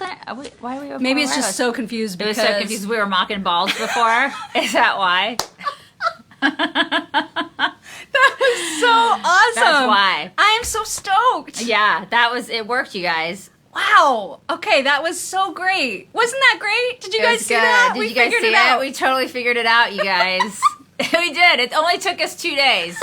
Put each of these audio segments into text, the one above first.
gonna? Why are we? Maybe it's just so confused because it was so confused. We were mocking balls before. Is that why? That was so awesome. That's why. I am so stoked. Yeah, that was. It worked, you guys. Wow. Okay, that was so great. Wasn't that great? Did you guys see that? Did you guys see it? We totally figured it out, you guys. We did. It only took us 2 days.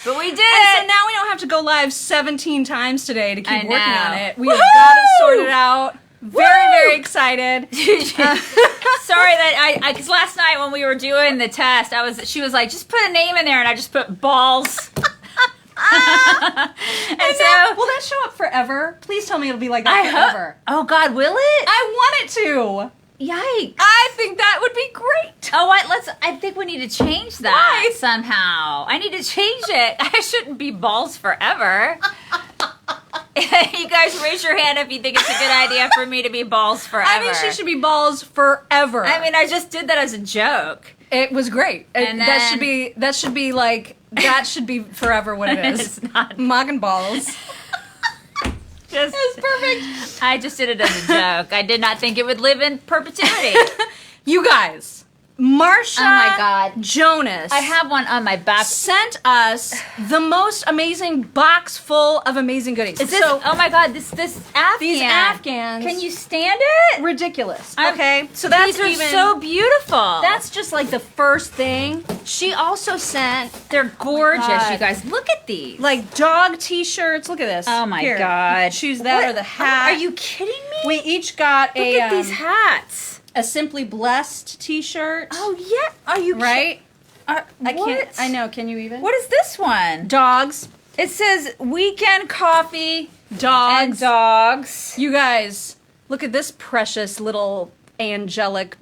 But we did. And so now we don't have to go live 17 times today to keep working on it. We have Woohoo! got it sorted out. Very excited. Sorry that because last night when we were doing the test, she was like, just put a name in there, and I just put balls. And so, will that show up forever? Please tell me it'll be like that forever. Oh God, will it? I want it to. Yikes! I think that would be great. Oh, I think we need to change that somehow. I need to change it. I shouldn't be balls forever. You guys raise your hand if you think it's a good idea for me to be balls forever. I think she should be balls forever. I mean, I just did that as a joke. It was great. And that should be forever what it is. It's not. Mog and balls. Just, That's perfect. I just did it as a joke. I did not think it would live in perpetuity. You guys, Marsha Oh my God. Jonas. I have one on my back. Sent us the most amazing box full of amazing goodies. Is this? Oh my God! This Afghan. These Afghans. Can you stand it? Ridiculous. Okay, so that's These are so beautiful. That's just like the first thing. She also sent They're gorgeous, God. you guys. Look at these. like dog T-shirts. Look at this. Oh my Here, God! Choose that What? or the hat. Are you kidding me? We each got Look at these hats. a Simply Blessed T-shirt. Oh yeah. Are you right? I can't. I know. Can you even? What is this one? Dogs. It says weekend coffee Dogs. and dogs. You guys, look at this precious little angelic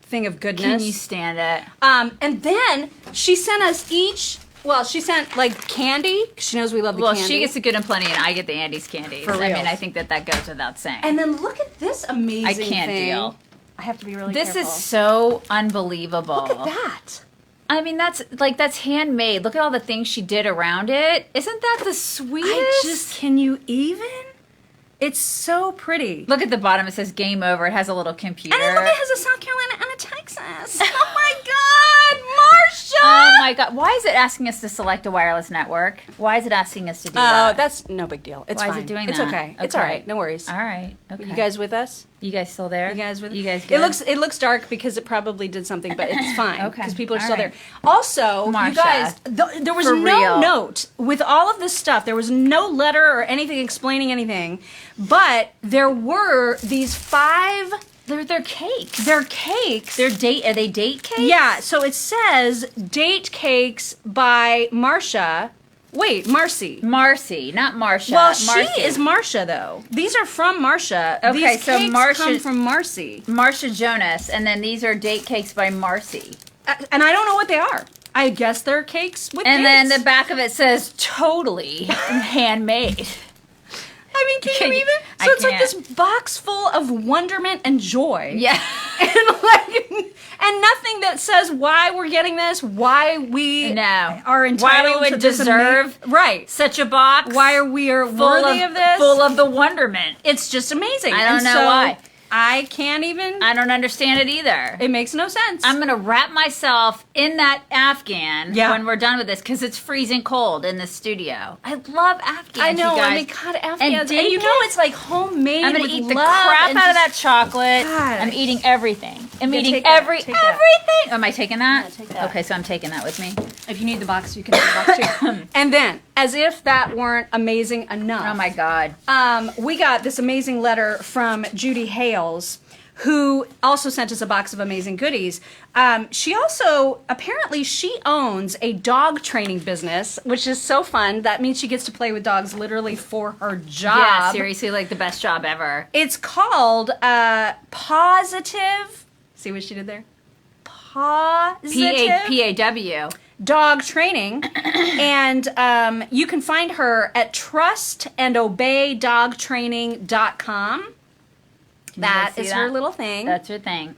thing of goodness. Can you stand it? And then she sent us each. Well, she sent like candy. 'Cause she knows we love the Well, candy. she gets the good and plenty, and I get the Andes candy. For I mean, reals. I think that goes without saying. And then look at this amazing I can't thing. deal. I have to be really This careful. is so unbelievable. Look at that. I mean, that's handmade. Look at all the things she did around it. Isn't that the sweetest? Can you even? It's so pretty. Look at the bottom. It says game over. It has a little computer. And then look, it has a South Carolina and a Texas. Oh my God, Marsha! Oh my God. Why is it asking us to select a wireless network? Why is it asking us to do that? Oh, that's no big deal. It's Why fine. is it doing It's that? okay. It's all right. No worries. All right. Okay. You guys with us? You guys still there? You guys with us? You guys It good? looks dark because it probably did something, but it's fine. Okay. Because people are All still right. there. Also, Marsha. you guys, there was For no real. note with all of this stuff. There was no letter or anything explaining anything, but there were these 5. They're cakes. They're cakes. Are they date cakes? Yeah, so it says date cakes by Marsha. Wait, Marcy. Marcy, not Marsha. Well, Marcy. she is Marsha, though. These are from Marsha. Okay, These so cakes Marsha- come from Marcy. Marsha Jonas, and then these are date cakes by Marcy. And I don't know what they are. I guess they're cakes with And dates. then the back of it says totally handmade. I mean, can you even? I So it's like can't. this box full of wonderment and joy. Yeah. And nothing that says why we're getting this, why we No. are entitled Why we to would this deserve right. such a box. Why we are worthy of this. Full of the wonderment. It's just amazing. I don't And know so why. I can't even. I don't understand it either. It makes no sense. I'm going to wrap myself in that Afghan Yeah. when we're done with this because it's freezing cold in the studio. I love Afghans, I know. you guys. I mean, God, Afghans, And and you know Dinkins? it's like homemade. I'm gonna with eat the love crap and out of just- that chocolate. God. I'm eating everything. I'm Yeah, eating take that, everything. take that. Am I taking that? Yeah, take that. Okay, so I'm taking that with me. If you need the box, you can have the box too. And then, as if that weren't amazing enough. Oh my God. We got this amazing letter from Judy Hales, who also sent us a box of amazing goodies. She also, apparently, she owns a dog training business, which is so fun. That means she gets to play with dogs literally for her job. Yeah, seriously, like the best job ever. It's called Positive. See what she did there? Positive PAW. Dog Training. And you can find her at trustandobeydogtraining.com. That see is that? her little thing. That's her thing.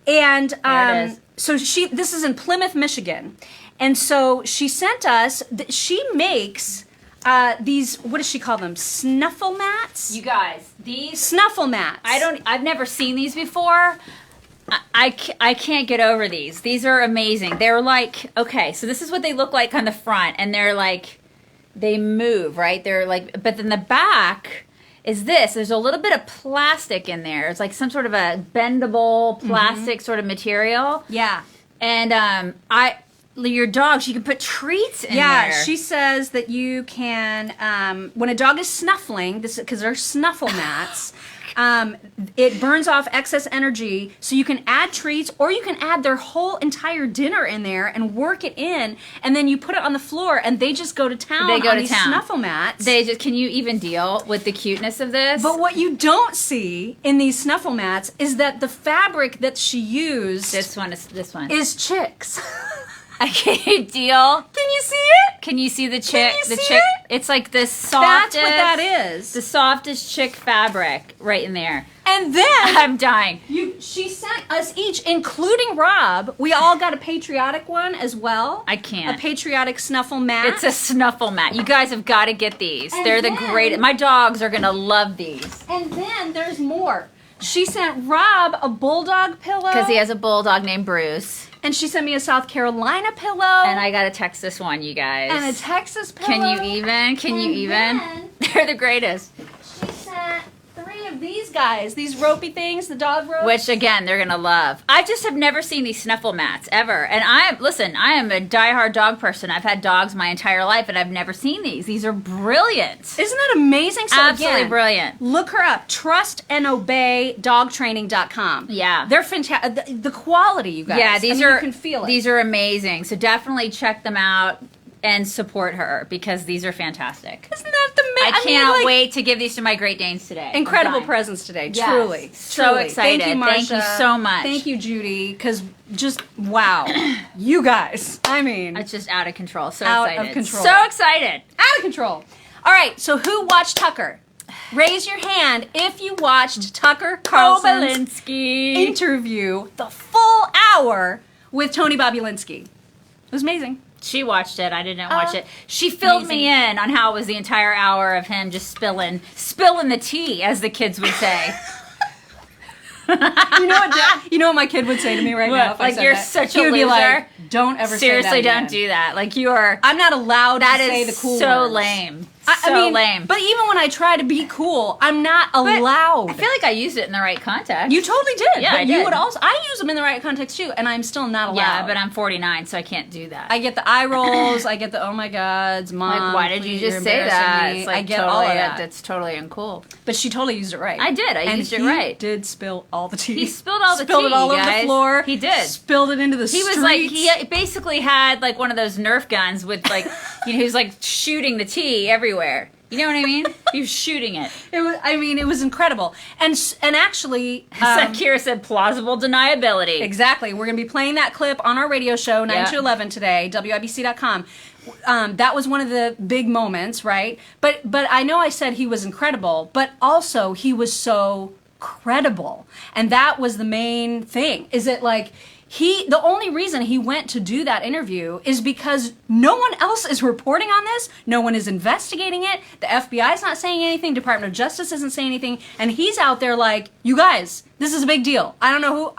And There it is. so this is in Plymouth, Michigan. And so she sent us, she makes these, what does she call them? Snuffle mats? You guys, these Snuffle mats. I've never seen these before. I can't get over these. These are amazing. They're like, okay, so this is what they look like on the front, and they're like, they move, right? They're like, but then the back is this. There's a little bit of plastic in there. It's like some sort of a bendable plastic sort of material. Yeah. And your dogs, you can put treats in there. Yeah, she says that you can, when a dog is snuffling, this because they're snuffle mats, it burns off excess energy, so you can add treats, or you can add their whole entire dinner in there and work it in, and then you put it on the floor, and they just go to town on these snuffle mats. Can you even deal with the cuteness of this? But what you don't see in these snuffle mats is that the fabric that she used this one is chicks. I can't deal. Can you see it? Can you see the chick? Can you see chick. it? It's like the softest. That's what that is. The softest chick fabric right in there. And then I'm dying. She sent us each, including Rob. We all got a patriotic one as well. I can't. A patriotic snuffle mat. It's a snuffle mat. You guys have got to get these. They're the greatest. My dogs are gonna love these. And then there's more. She sent Rob a bulldog pillow because he has a bulldog named Bruce. And she sent me a South Carolina pillow. And I got a Texas one, you guys. And a Texas pillow. Can you even? Then They're the greatest. She sent 3 of these guys, these ropey things, the dog ropes. Which, again, they're going to love. I just have never seen these snuffle mats, ever. And I am a diehard dog person. I've had dogs my entire life, and I've never seen these. These are brilliant. Isn't that amazing? So absolutely brilliant. Look her up. trustandobeydogtraining.com. Yeah. They're fantastic. The quality, you guys. Yeah, you can feel it. These are amazing. So definitely check them out and support her because these are fantastic. Isn't that the I can't wait to give these to my Great Danes today. Incredible presents today, yes. truly. So excited. Thank you, Marsha. Thank you so much. Thank you, Judy, because just, wow. You guys, I mean. It's just out of control. So out excited. Of control. So excited. Out of control. All right, so who watched Tucker? Raise your hand if you watched Tucker Carlson's Bobulinski interview, the full hour with Tony Bobulinski. It was amazing. She watched it. I didn't watch it. She filled me in on how it was the entire hour of him just spilling the tea, as the kids would say. You know what my kid would say to me right now? If I said you're that? such a He would loser. be like, don't ever Seriously, say that again. don't do that. Like you are. I'm not allowed to say the cool so words. lame. I mean, lame. But even when I try to be cool, I'm not allowed. I feel like I used it in the right context. You totally did. Yeah, but I you did. would also. I use them in the right context too, and I'm still not allowed. Yeah, but I'm 49, so I can't do that. I get the eye rolls. I get the oh my gods, mom. Like, why did you please, just you're say that? embarrassing me. It's like I get totally, all of that. That's totally uncool. But she totally used it right. I did. I used it right. He did spill all the tea. He spilled all the tea. Spilled it all over guys. the floor. He did. Spilled it into the He streets. was like, he basically had like one of those Nerf guns with like, he was like shooting the tea everywhere. You know what I mean? He was shooting it. It was. I mean, it was incredible. And actually, Kira said plausible deniability. Exactly. We're going to be playing that clip on our radio show 9 to 11 today, WIBC.com. That was one of the big moments, right? But I know I said he was incredible, but also he was so credible. And that was the main thing. Is it like the only reason he went to do that interview is because no one else is reporting on this. No one is investigating it. The FBI is not saying anything. Department of Justice isn't saying anything. And he's out there like, you guys, this is a big deal. I don't know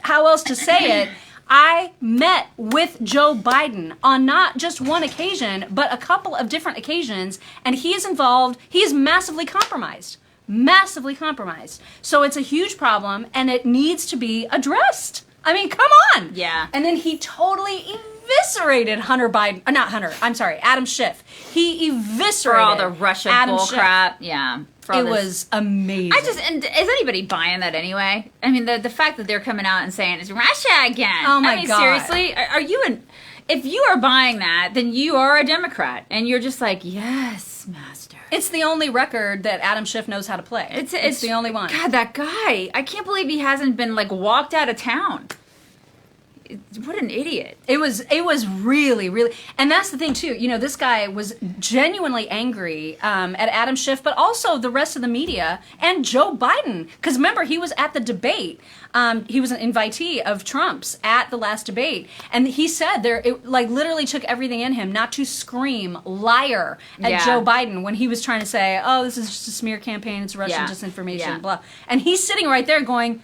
how else to say it. I met with Joe Biden on not just one occasion, but a couple of different occasions. And he is involved. He is massively compromised. Massively compromised. So it's a huge problem and it needs to be addressed. I mean, come on. Yeah. And then he totally eviscerated Adam Schiff. He eviscerated For all the Russia Adam bull Schiff. crap. Yeah. It was amazing. And is anybody buying that anyway? I mean, the fact that they're coming out and saying it's Russia again. Oh my God. Seriously? Are you if you are buying that, then you are a Democrat. And you're just like, yes, master. It's the only record that Adam Schiff knows how to play. It's the only one. God, that guy. I can't believe he hasn't been, like, walked out of town. what an idiot. It was really, really, and that's the thing too. You know, this guy was genuinely angry at Adam Schiff, but also the rest of the media and Joe Biden. Because remember, he was at the debate. He was an invitee of Trump's at the last debate, and he said it like literally took everything in him not to scream liar at Joe Biden when he was trying to say, "Oh, this is just a smear campaign. It's Russian disinformation." Blah, and he's sitting right there going,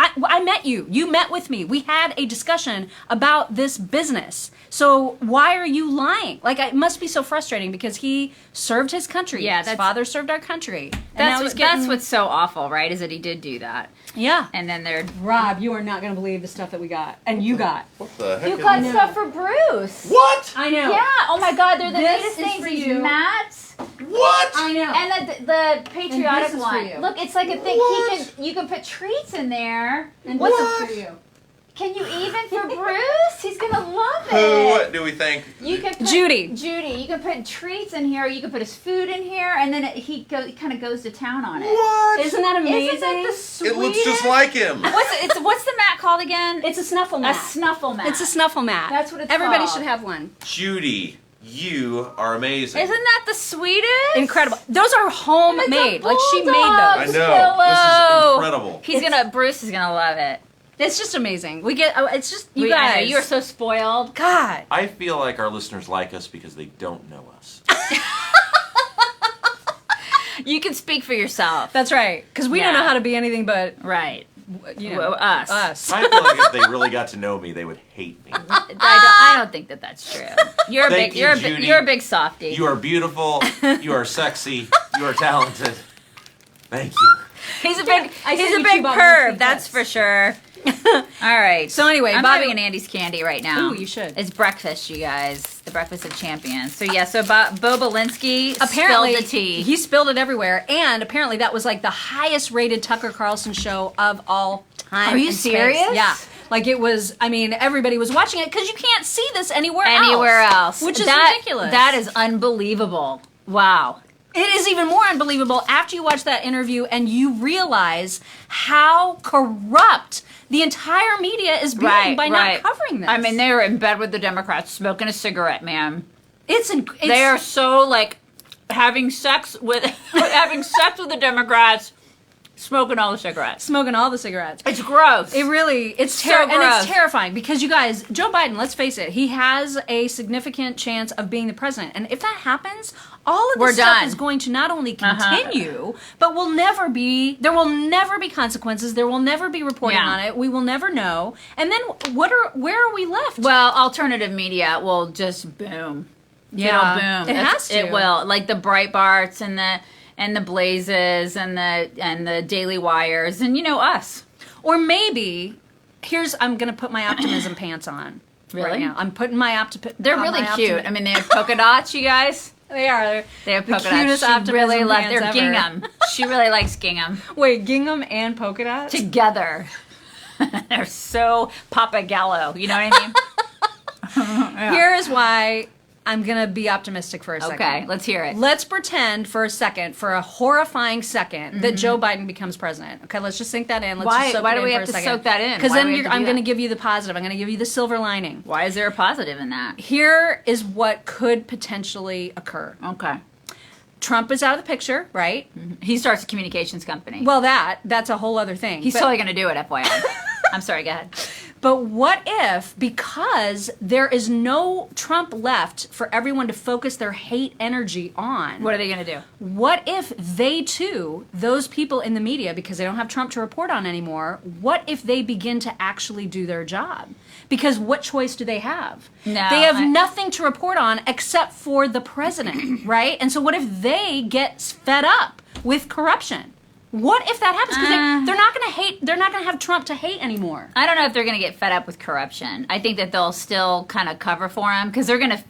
I met you. You met with me. We had a discussion about this business. So why are you lying? Like, it must be so frustrating because he served his country. Yeah, his father served our country. And That's what's so awful, right? Is that he did do that. Yeah. And then they're... Rob, you are not going to believe the stuff that we got. And you got. What the heck? You got stuff for Bruce. What? I know. Yeah. Oh my God, they're the This neatest is things. for These you. mats. What? I know. And the patriotic is for one. you. Look, it's like a thing. What? You can put treats in there. And What? this is for you. Can you even for Bruce? He's gonna love it. Who do we think? You can put, Judy. You can put treats in here. You can put his food in here, and then he kind of goes to town on it. What? Isn't that amazing? Isn't that the It sweetest? looks just like him. What's the mat called again? It's a snuffle mat. A snuffle mat. It's a snuffle mat. That's what it's Everybody called. should have one. Judy, you are amazing. Isn't that the sweetest? Incredible. Those are homemade. Like, she made I those. know. Pillow. This is incredible. Bruce is gonna love it. It's just amazing. It's just, you I know, guys. you are so spoiled. God. I feel like our listeners like us because they don't know us. You can speak for yourself. That's right. Because we don't Yeah. know how to be anything but, Right. you know, Well, us. I feel like if they really got to know me, they would hate me. I don't think that that's true. You're a Thank big you, Judy. you're a big softie. You are beautiful. You are sexy. You are talented. Thank you. He's a I big sent you two Bobulinski perv, that's clips. for sure. All right. So anyway, I'm Bobby- having an Andy's candy right now. Ooh, you should. It's breakfast, you guys. The breakfast of champions. So yeah, so Bobulinski Apparently, spilled the tea. he spilled it everywhere, and apparently that was like the highest rated Tucker Carlson show of all time. Are you in space. serious? Yeah. Like, it was, I mean, everybody was watching it because you can't see this anywhere else. Which is That- ridiculous. That is unbelievable. Wow. It is even more unbelievable after you watch that interview and you realize how corrupt the entire media is being by not covering this. I mean, they were in bed with the Democrats smoking a cigarette, man. it's They are so like having sex with the Democrats, smoking all the cigarettes. smoking all the cigarettes. It's gross. It really, it's So terrible, and gross. it's terrifying because you guys, Joe Biden, let's face it, he has a significant chance of being the president, and if that happens, all of We're this stuff done. is going to not only continue, but there will never be consequences. There will never be reporting Yeah. on it. We will never know. And then where are we left? Well, alternative media will just boom. Yeah. It'll boom. It has to. It will. Like the Breitbarts and the Blazes and the Daily Wires and us. Or maybe I'm going to put my optimism pants on. Really? Right now. I'm putting my optimism. They're really cute. I mean, they have polka dots, you guys. They are. They have The polka cutest dots. She really optimism loves pants their ever. gingham. She really likes gingham. Wait, gingham and polka dots? Together. They're so Papa Gallo. You know what I mean? Here is why I'm going to be optimistic for a second. Okay, let's hear it. Let's pretend for a second, for a horrifying second, that Joe Biden becomes president. Okay, let's just sink that in. Let's Why- just soak why it do in we for have a to second. soak that in? Because Why do then we have to do I'm going to that? give you the positive. I'm going to give you the silver lining. Why is there a positive in that? Here is what could potentially occur. Okay. Trump is out of the picture, right? He starts a communications company. Well, that's a whole other thing. He's But- totally going to do it, FYI. I'm sorry, go ahead. But what if, because there is no Trump left for everyone to focus their hate energy on, What are they going to do? what if they too, those people in the media, because they don't have Trump to report on anymore, what if they begin to actually do their job? Because what choice do they have? No, they have I- nothing to report on except for the president, right? And so what if they get fed up with corruption? What if that happens? Because they're not going to hate. They're not going to have Trump to hate anymore. I don't know if they're going to get fed up with corruption. I think that they'll still kind of cover for him because they're not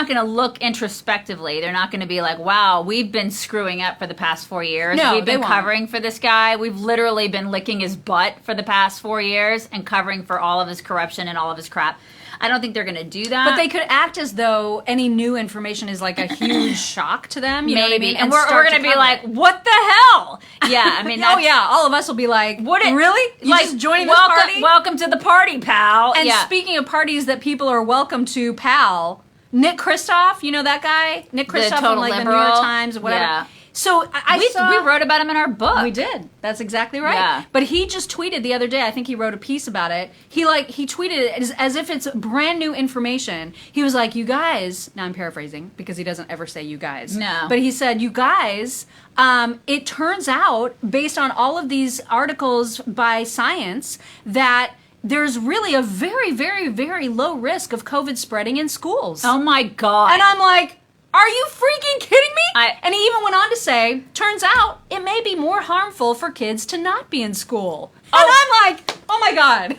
going to look introspectively. They're not going to be like, wow, we've been screwing up for the past 4 years. No, we've they been won't. covering for this guy. We've literally been licking his butt for the past 4 years and covering for all of his corruption and all of his crap. I don't think they're going to do that. But they could act as though any new information is like a huge shock to them. You know what I mean? And we're going to be like, what the hell? Yeah, I mean, oh yeah, all of us will be like, really? You like, just joining welcome, this party? Welcome to the party, pal. And yeah. speaking of parties that people are welcome to, pal, Nick Kristof, you know that guy? Nick Kristof from like the New York Times or whatever. Yeah. So we wrote about him in our book. We did. That's exactly right. Yeah. But he just tweeted the other day. I think he wrote a piece about it. He tweeted it as if it's brand new information. He was like, "You guys." Now I'm paraphrasing because he doesn't ever say "you guys." No. But he said, "You guys." It turns out, based on all of these articles by science, that there's really a very, very, very low risk of COVID spreading in schools. Oh my God. And I'm like, are you freaking kidding me? And he even went on to say, turns out it may be more harmful for kids to not be in school. And I'm like, oh my God.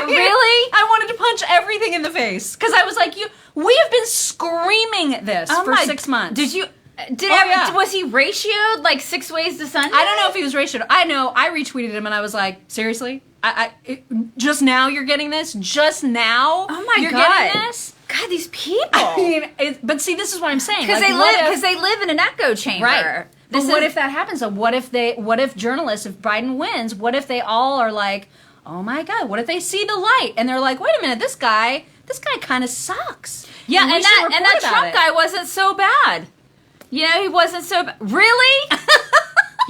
Really? I wanted to punch everything in the face. Because I was like, we have been screaming this for 6 months. Did you... Was he ratioed like 6 ways to Sunday? I don't know if he was ratioed. I know. I retweeted him and I was like, seriously? Just now you're getting this? Just now? Oh my you're God. Getting this? God, these people. I mean, but see, this is what I'm saying. Because they live in an echo chamber. Right. But what if that happens? So what if journalists, if Biden wins, what if they all are like, oh my God, what if they see the light and they're like, wait a minute, this guy kind of sucks. Yeah, and that Trump guy wasn't so bad. You know, he wasn't so bad. Really?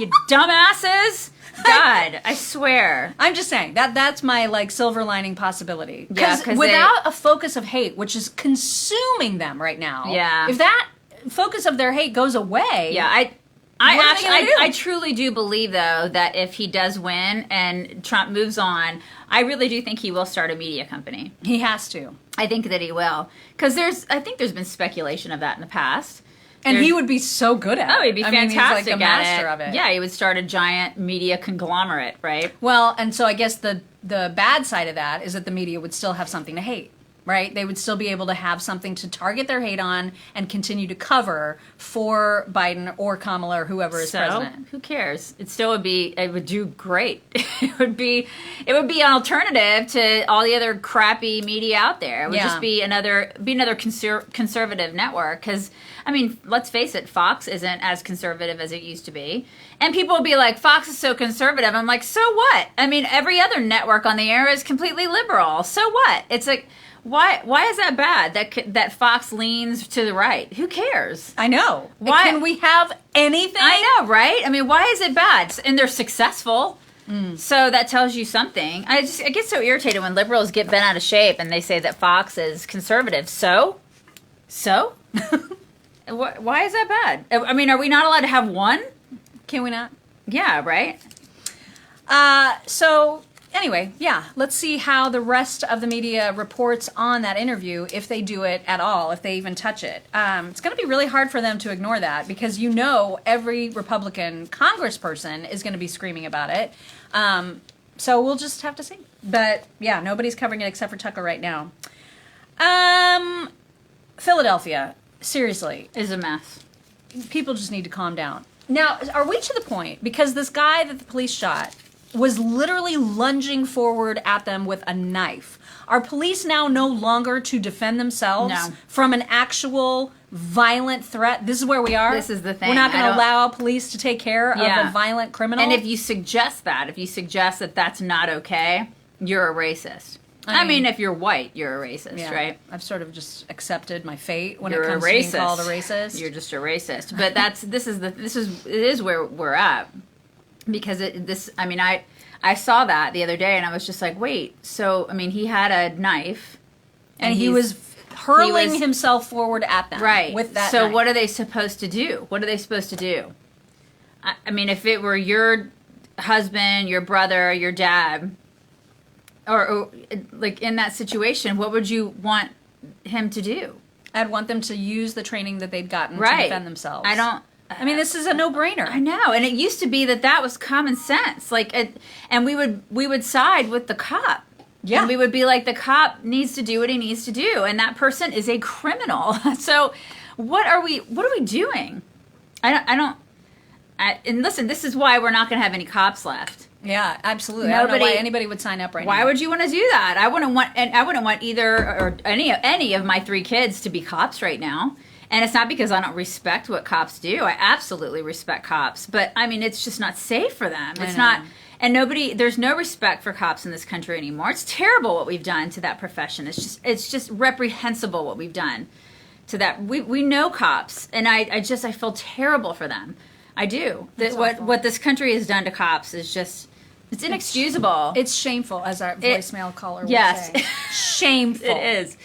You dumbasses. God, I swear. I'm just saying that's my like silver lining possibility. Yeah, because without a focus of hate, which is consuming them right now. Yeah. If that focus of their hate goes away. Yeah, I truly do believe though that if he does win and Trump moves on, I really do think he will start a media company. He has to. I think that he will, because I think there's been speculation of that in the past. And he would be so good at it. Oh, he'd be fantastic he's like the master at of it. Yeah, he would start a giant media conglomerate, right? Well, and so I guess the bad side of that is that the media would still have something to hate, right? They would still be able to have something to target their hate on and continue to cover for Biden or Kamala or whoever is president. Who cares? It would do great. It would be an alternative to all the other crappy media out there. It would just be another conservative network, because I mean, let's face it, Fox isn't as conservative as it used to be. And people will be like, Fox is so conservative. I'm like, so what? I mean, every other network on the air is completely liberal. So what? It's like, why is that bad that Fox leans to the right? Who cares? I know. Why? Can we have anything? I know, right? I mean, why is it bad? And they're successful. So that tells you something. I get so irritated when liberals get bent out of shape and they say that Fox is conservative. So? Why is that bad? I mean, are we not allowed to have one? Can we not? Yeah, right? So anyway, yeah, let's see how the rest of the media reports on that interview, if they do it at all, if they even touch it. It's going to be really hard for them to ignore that, because every Republican congressperson is going to be screaming about it. So we'll just have to see. But yeah, nobody's covering it except for Tucker right now. Philadelphia, seriously, Is a mess. people just need to calm down. Now, are we to the point, because this guy that the police shot was literally lunging forward at them with a knife. Are police now no longer to defend themselves No. from an actual violent threat? This is where we are. This is the thing. We're not I going to don't- allow police to take care of a violent criminal. And if you suggest that that's not okay, you're a racist. I mean, if you're white, you're a racist, right? I've sort of just accepted my fate when You're it comes a to being racist. called a racist. You're just a racist. But it is where we're at, because I saw that the other day and I was just like, wait, so I mean, he had a knife and he was hurling himself forward at them, right, with that so knife. what are they supposed to do? I mean, if it were your husband, your brother, your dad, or like in that situation, what would you want him to do? I'd want them to use the training that they'd gotten to Right. defend themselves. I mean, this is a no-brainer. I know, and it used to be that was common sense. And we would side with the cop. Yeah. And we would be like, the cop needs to do what he needs to do, and that person is a criminal. So, what are we doing? And listen, this is why we're not going to have any cops left. Yeah, absolutely. I don't know Nobody- why anybody would sign up right now. Why would you want to do that? I wouldn't want either or any of my 3 kids to be cops right now. And it's not because I don't respect what cops do. I absolutely respect cops, but I mean, it's just not safe for them. It's not, and there's no respect for cops in this country anymore. It's terrible what we've done to that profession. It's just reprehensible what we've done to that. We know cops, and I feel terrible for them. I do. What this country has done to cops is just, it's inexcusable. It's shameful, as our voicemail caller would yes. say. Shameful. It is.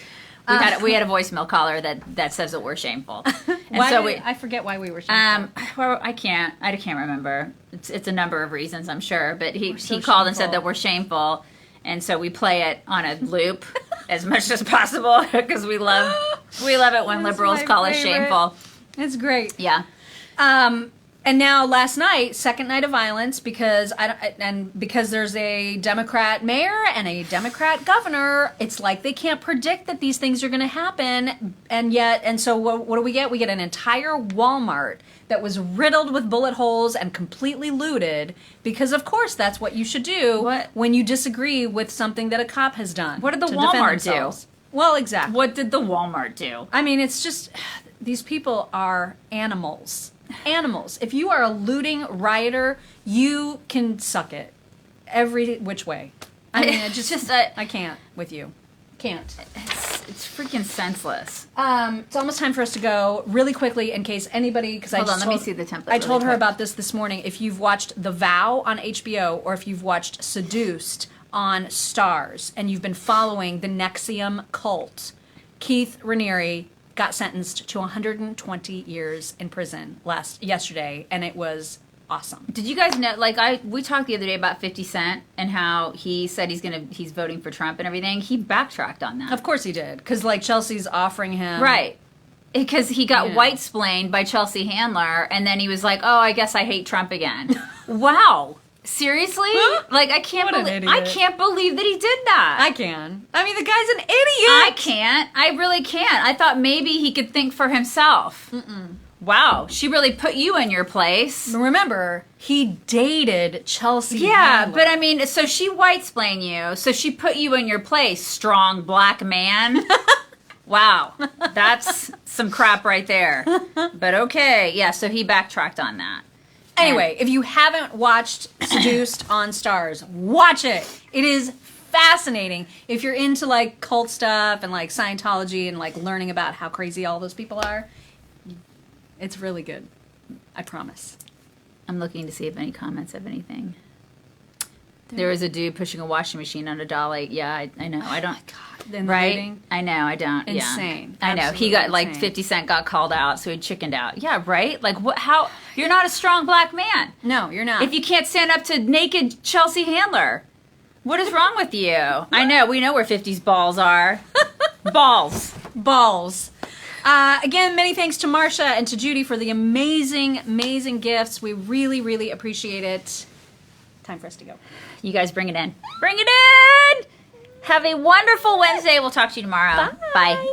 We had a voicemail caller that says that we're shameful, and I forget why we were shameful. Well, I can't remember. It's a number of reasons, I'm sure, but he so called and said shameful. that we're shameful, and so we play it on a loop as much as possible because we love it when That's liberals my call us favorite. shameful. It's great. Yeah. And now last night, second night of violence because because there's a Democrat mayor and a Democrat governor, it's like they can't predict that these things are going to happen, and so what do we get? We get an entire Walmart that was riddled with bullet holes and completely looted because, of course, that's what you should do when you disagree with something that a cop has done. What did the to defend Walmart do? themselves. Well, exactly. What did the Walmart do? I mean, it's just these people are animals. Animals. If you are a looting rioter, you can suck it every which way. I mean, I can't with you. Can't. It's freaking senseless. It's almost time for us to go really quickly in case anybody, because Hold on, let me see the template I told really her quick. about this morning. If you've watched The Vow on HBO or if you've watched Seduced on Stars and you've been following the Nexium cult, Keith Raniere got sentenced to 120 years in prison yesterday, and it was awesome. Did you guys know? We talked the other day about 50 Cent and how he said he's voting for Trump and everything. He backtracked on that. Of course he did, because Chelsea's offering him Right. Because he got white-splained by Chelsea Handler, and then he was like, "Oh, I guess I hate Trump again." Wow. Seriously? I can't What an believe idiot. I can't believe that he did that. I can. I mean, the guy's an idiot. I can't. I really can't. I thought maybe he could think for himself. Wow. She really put you in your place. Remember, he dated Chelsea. Yeah, Handler. but I mean, so she white-splained you, so she put you in your place, strong black man. Wow. That's some crap right there. But okay. Yeah, so he backtracked on that. Anyway, if you haven't watched Seduced on Stars, watch it. It is fascinating. If you're into cult stuff and Scientology and learning about how crazy all those people are, it's really good. I promise. I'm looking to see if any comments have anything. There was a dude pushing a washing machine on a dolly. Yeah, I know. I don't. In the Right? meeting? I know. I don't. Insane. Yeah. I know. He Absolutely got insane. 50 Cent got called out, so he chickened out. Yeah, right? What? How? You're not a strong black man. No, you're not. If you can't stand up to naked Chelsea Handler, what is wrong with you? I know. We know where 50's balls are. Balls. Again, many thanks to Marsha and to Judy for the amazing, amazing gifts. We really, really appreciate it. Time for us to go. You guys bring it in. Bring it in! Have a wonderful Wednesday. We'll talk to you tomorrow. Bye. Bye.